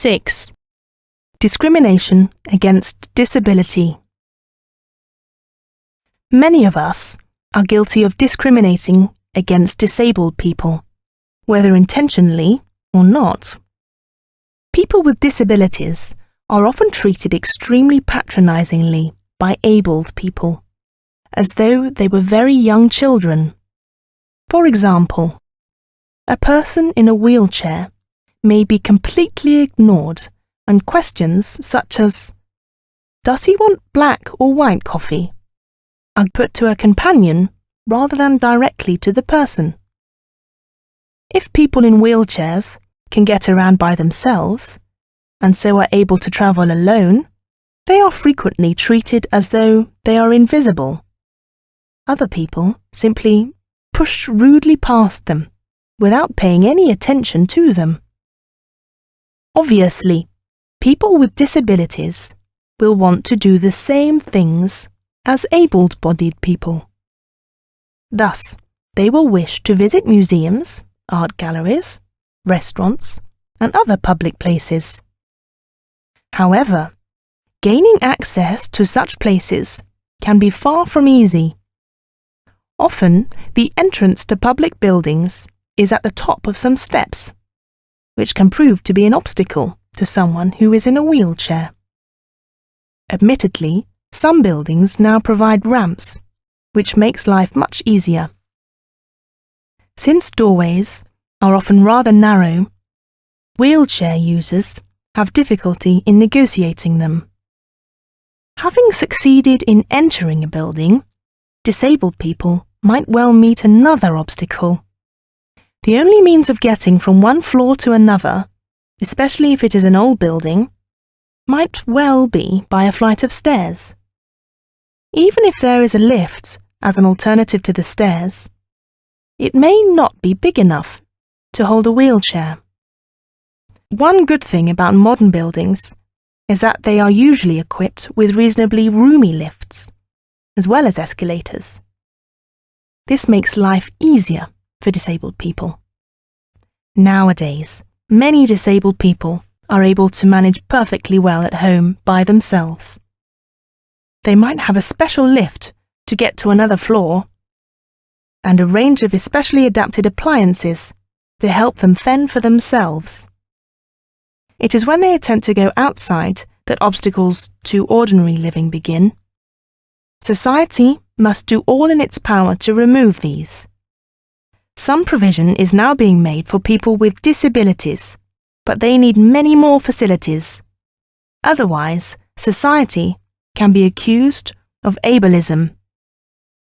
6. Discrimination against disability. Many of us are guilty of discriminating against disabled people, whether intentionally or not. People with disabilities are often treated extremely patronizingly by abled people, as though they were very young children. For example, a person in a wheelchair may be completely ignored, and questions such as, "Does he want black or white coffee?" are put to a companion rather than directly to the person. If people in wheelchairs can get around by themselves, and so are able to travel alone, they are frequently treated as though they are invisible. Other people simply push rudely past them without paying any attention to them. Obviously, people with disabilities will want to do the same things as able-bodied people. Thus, they will wish to visit museums, art galleries, restaurants, and other public places. However, gaining access to such places can be far from easy. Often, the entrance to public buildings is at the top of some steps, which can prove to be an obstacle to someone who is in a wheelchair. Admittedly, some buildings now provide ramps, which makes life much easier. Since doorways are often rather narrow, wheelchair users have difficulty in negotiating them. Having succeeded in entering a building, disabled people might well meet another obstacle. The only means of getting from one floor to another, especially if it is an old building, might well be by a flight of stairs. Even if there is a lift as an alternative to the stairs, it may not be big enough to hold a wheelchair. One good thing about modern buildings is that they are usually equipped with reasonably roomy lifts, as well as escalators. This makes life easier for disabled people. Nowadays, many disabled people are able to manage perfectly well at home by themselves. They might have a special lift to get to another floor, and a range of especially adapted appliances to help them fend for themselves. It is when they attempt to go outside that obstacles to ordinary living begin. Society must do all in its power to remove these. Some provision is now being made for people with disabilities, but they need many more facilities. Otherwise, society can be accused of ableism.